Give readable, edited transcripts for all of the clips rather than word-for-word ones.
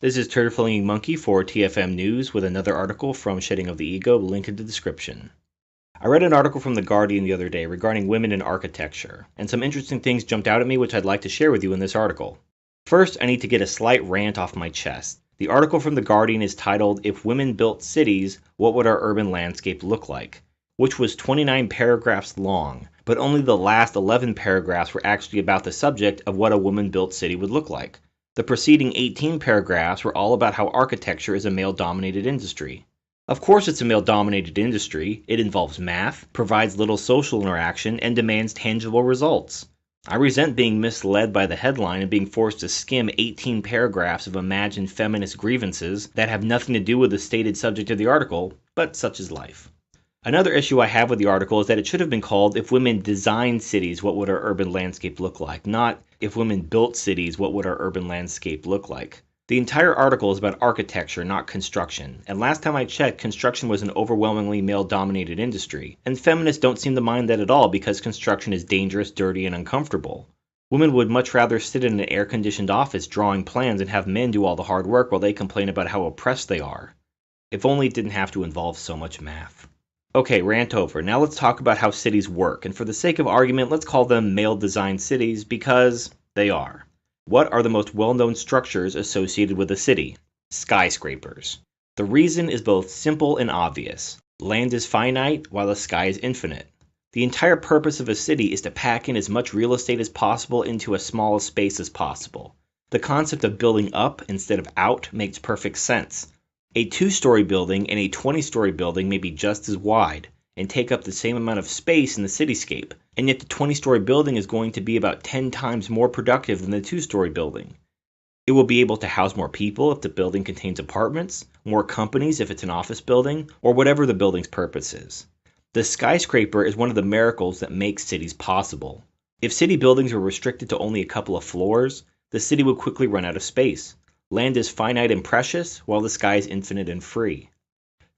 This is Turtle Flinging Monkey for TFM News with another article from Shedding of the Ego, link in the description. I read an article from The Guardian the other day regarding women in architecture, and some interesting things jumped out at me which I'd like to share with you in this article. First, I need to get a slight rant off my chest. The article from The Guardian is titled, "If Women Built Cities, What Would Our Urban Landscape Look Like?" which was 29 paragraphs long, but only the last 11 paragraphs were actually about the subject of what a woman-built city would look like. The preceding 18 paragraphs were all about how architecture is a male-dominated industry. Of course it's a male-dominated industry, it involves math, provides little social interaction, and demands tangible results. I resent being misled by the headline and being forced to skim 18 paragraphs of imagined feminist grievances that have nothing to do with the stated subject of the article, but such is life. Another issue I have with the article is that it should have been called, "If Women Designed Cities, What Would Our Urban Landscape Look Like?" not, "If Women Built Cities, What Would Our Urban Landscape Look Like?" The entire article is about architecture, not construction, and last time I checked, construction was an overwhelmingly male-dominated industry, and feminists don't seem to mind that at all because construction is dangerous, dirty, and uncomfortable. Women would much rather sit in an air-conditioned office drawing plans and have men do all the hard work while they complain about how oppressed they are. If only it didn't have to involve so much math. Okay, rant over. Now let's talk about how cities work, and for the sake of argument, let's call them male-designed cities because they are. What are the most well-known structures associated with a city? Skyscrapers. The reason is both simple and obvious. Land is finite, while the sky is infinite. The entire purpose of a city is to pack in as much real estate as possible into as small a space as possible. The concept of building up instead of out makes perfect sense. A 2-story building and a 20-story building may be just as wide and take up the same amount of space in the cityscape, and yet the 20-story building is going to be about 10 times more productive than the 2-story building. It will be able to house more people if the building contains apartments, more companies if it's an office building, or whatever the building's purpose is. The skyscraper is one of the miracles that makes cities possible. If city buildings were restricted to only a couple of floors, the city would quickly run out of space. Land is finite and precious, while the sky is infinite and free.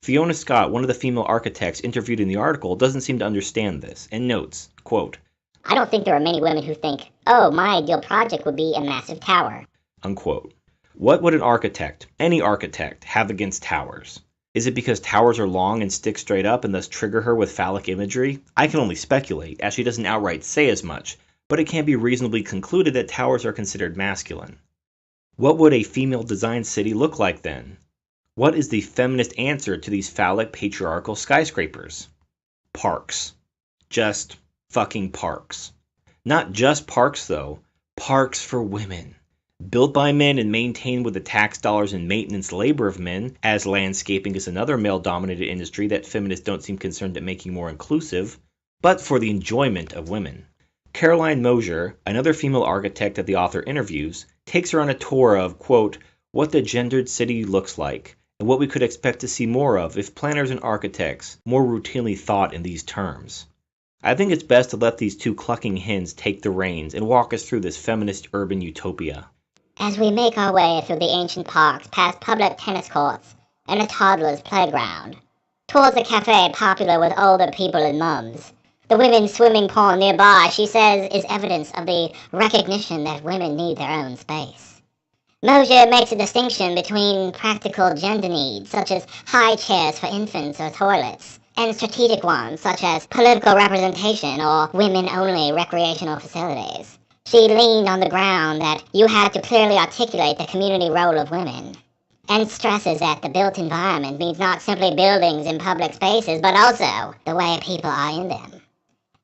Fiona Scott, one of the female architects interviewed in the article, doesn't seem to understand this, and notes, quote, "I don't think there are many women who think, oh, my ideal project would be a massive tower." Unquote. What would an architect, any architect, have against towers? Is it because towers are long and stick straight up and thus trigger her with phallic imagery? I can only speculate, as she doesn't outright say as much, but it can be reasonably concluded that towers are considered masculine. What would a female-designed city look like then? What is the feminist answer to these phallic patriarchal skyscrapers? Parks. Just fucking parks. Not just parks though, parks for women. Built by men and maintained with the tax dollars and maintenance labor of men, as landscaping is another male-dominated industry that feminists don't seem concerned at making more inclusive, but for the enjoyment of women. Caroline Mosier, another female architect that the author interviews, takes her on a tour of, quote, what the gendered city looks like, and what we could expect to see more of if planners and architects more routinely thought in these terms. I think it's best to let these two clucking hens take the reins and walk us through this feminist urban utopia. As we make our way through the ancient parks past public tennis courts and a toddler's playground, towards a cafe popular with older people and mums, the women's swimming pool nearby, she says, is evidence of the recognition that women need their own space. Mosier makes a distinction between practical gender needs, such as high chairs for infants or toilets, and strategic ones, such as political representation or women-only recreational facilities. She leaned on the ground that you had to clearly articulate the community role of women, and stresses that the built environment means not simply buildings and public spaces, but also the way people are in them.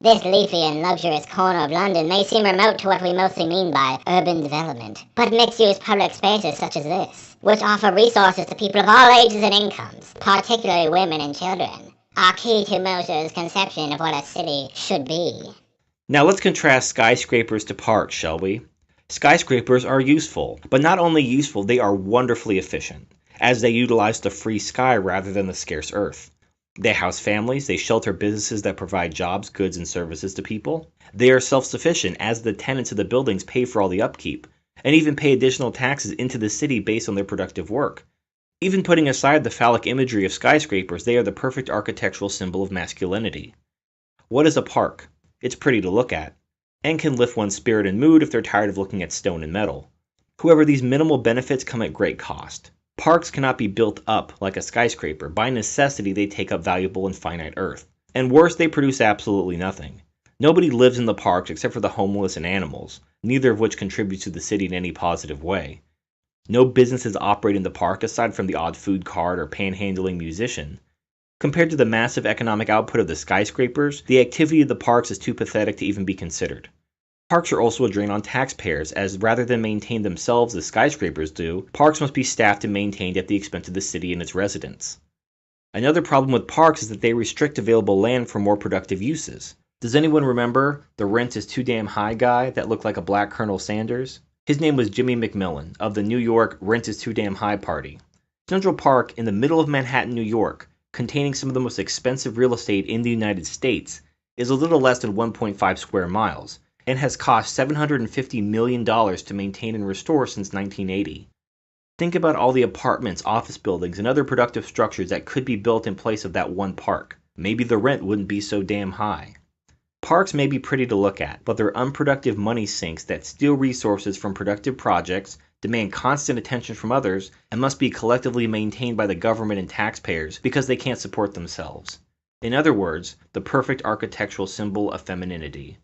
This leafy and luxurious corner of London may seem remote to what we mostly mean by urban development, but mixed-use public spaces such as this, which offer resources to people of all ages and incomes, particularly women and children, are key to Mosier's conception of what a city should be. Now let's contrast skyscrapers to parks, shall we? Skyscrapers are useful, but not only useful, they are wonderfully efficient, as they utilize the free sky rather than the scarce earth. They house families, they shelter businesses that provide jobs, goods, and services to people. They are self-sufficient, as the tenants of the buildings pay for all the upkeep, and even pay additional taxes into the city based on their productive work. Even putting aside the phallic imagery of skyscrapers, they are the perfect architectural symbol of masculinity. What is a park? It's pretty to look at, and can lift one's spirit and mood if they're tired of looking at stone and metal. However, these minimal benefits come at great cost. Parks cannot be built up like a skyscraper. By necessity, they take up valuable and finite earth. And worse, they produce absolutely nothing. Nobody lives in the parks except for the homeless and animals, neither of which contributes to the city in any positive way. No businesses operate in the park aside from the odd food cart or panhandling musician. Compared to the massive economic output of the skyscrapers, the activity of the parks is too pathetic to even be considered. Parks are also a drain on taxpayers, as rather than maintain themselves as skyscrapers do, parks must be staffed and maintained at the expense of the city and its residents. Another problem with parks is that they restrict available land for more productive uses. Does anyone remember the rent is too damn high guy that looked like a black Colonel Sanders? His name was Jimmy McMillan, of the New York Rent is Too Damn High party. Central Park, in the middle of Manhattan, New York, containing some of the most expensive real estate in the United States, is a little less than 1.5 square miles, and has cost $750 million to maintain and restore since 1980. Think about all the apartments, office buildings, and other productive structures that could be built in place of that one park. Maybe the rent wouldn't be so damn high. Parks may be pretty to look at, but they're unproductive money sinks that steal resources from productive projects, demand constant attention from others, and must be collectively maintained by the government and taxpayers because they can't support themselves. In other words, the perfect architectural symbol of femininity.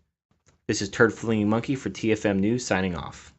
This is Turd Flinging Monkey for TFM News signing off.